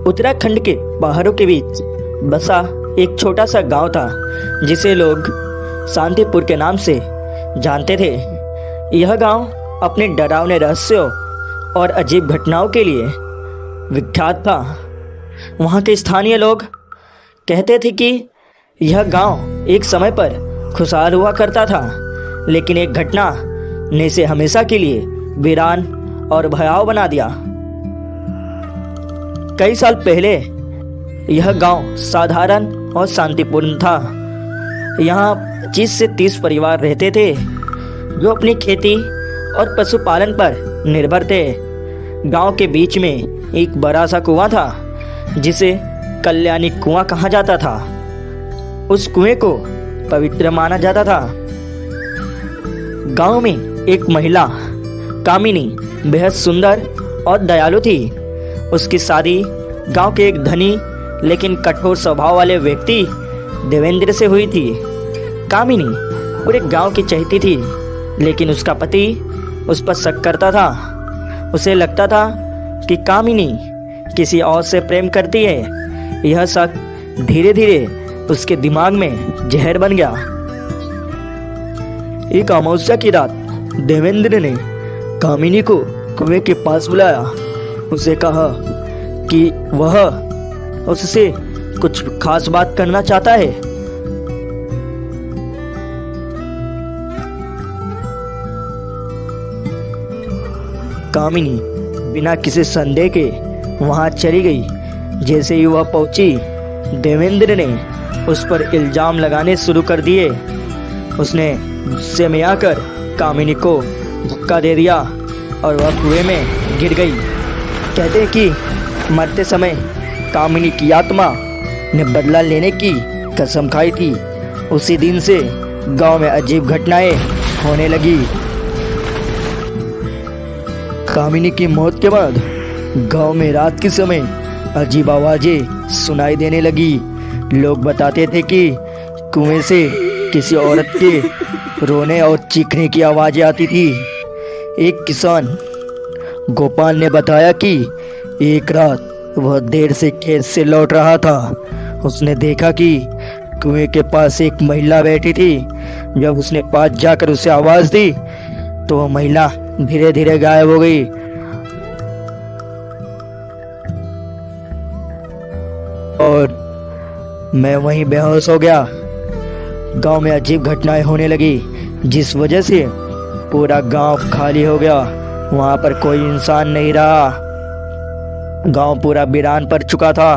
उत्तराखंड के पहाड़ों के बीच बसा एक छोटा सा गांव था जिसे लोग शांतिपुर के नाम से जानते थे। यह गांव अपने डरावने रहस्यों और अजीब घटनाओं के लिए विख्यात था। वहां के स्थानीय लोग कहते थे कि यह गांव एक समय पर खुशहाल हुआ करता था, लेकिन एक घटना ने इसे हमेशा के लिए वीरान और भयावह बना दिया। कई साल पहले यह गांव साधारण और शांतिपूर्ण था। यहाँ 25 से 30 परिवार रहते थे जो अपनी खेती और पशुपालन पर निर्भर थे। गांव के बीच में एक बड़ा सा कुआं था जिसे कल्याणी कुआं कहा जाता था। उस कुएं को पवित्र माना जाता था। गांव में एक महिला कामिनी बेहद सुंदर और दयालु थी। उसकी शादी गांव के एक धनी लेकिन कठोर स्वभाव वाले व्यक्ति देवेंद्र से हुई थी। कामिनी पूरे गांव की चहेती थी, लेकिन उसका पति उस पर शक करता था। उसे लगता था कि कामिनी किसी और से प्रेम करती है। यह शक धीरे धीरे उसके दिमाग में जहर बन गया। एक अमावस्या की रात देवेंद्र ने कामिनी को कुएं के पास बुलाया। उसे कहा कि वह उससे कुछ खास बात करना चाहता है। कामिनी बिना किसी संदेह के वहां चली गई। जैसे ही वह पहुंची, देवेंद्र ने उस पर इल्जाम लगाने शुरू कर दिए। उसने गुस्से में आकर कामिनी को धक्का दे दिया और वह कुएं में गिर गई। कहते हैं कि मरते समय कामिनी की आत्मा ने बदला लेने की कसम खाई थी। उसी दिन से गांव में अजीब घटनाएं होने लगी। कामिनी की मौत के बाद गांव में रात के समय अजीब आवाजें सुनाई देने लगी। लोग बताते थे कि कुएं से किसी औरत के रोने और चीखने की आवाजें आती थी। एक किसान गोपाल ने बताया कि एक रात वह देर से खेत से लौट रहा था। उसने देखा कि कुएं के पास एक महिला बैठी थी। जब उसने पास जाकर उसे आवाज दी तो वह महिला धीरे धीरे गायब हो गई। और मैं वहीं बेहोश हो गया। गांव में अजीब घटनाएं होने लगी, जिस वजह से पूरा गांव खाली हो गया। वहां पर कोई इंसान नहीं रहा। गांव पूरा वीरान पड़ चुका था।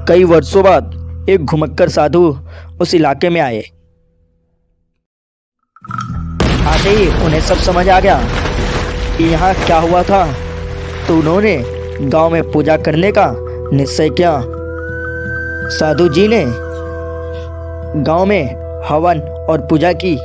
कई वर्षों बाद एक घुमक्कर साधु उस इलाके में आए। आते ही उन्हें सब समझ आ गया कि यहाँ क्या हुआ था, तो उन्होंने गांव में पूजा करने का निश्चय किया। साधु जी ने गांव में हवन और पूजा की।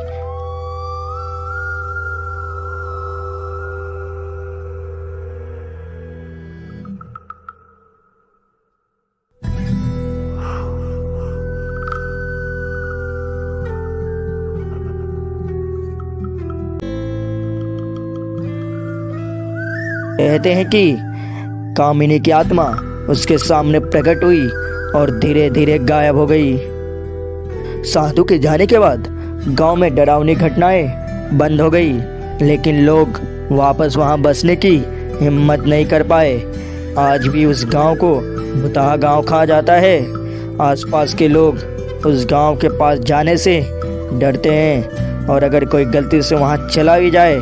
कहते हैं कि कामिनी की आत्मा उसके सामने प्रकट हुई और धीरे धीरे गायब हो गई। साधु के जाने के बाद गांव में डरावनी घटनाएं बंद हो गई, लेकिन लोग वापस वहां बसने की हिम्मत नहीं कर पाए। आज भी उस गांव को भुताहा गांव कहा जाता है। आसपास के लोग उस गांव के पास जाने से डरते हैं, और अगर कोई गलती से वहां चला भी जाए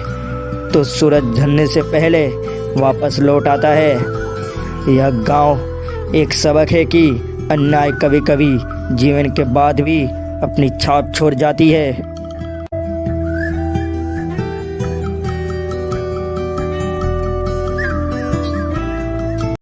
तो सूरज ढलने से पहले वापस लौट आता है। यह गांव एक सबक है कि अन्याय कभी कभी जीवन के बाद भी अपनी छाप छोड़ जाती है।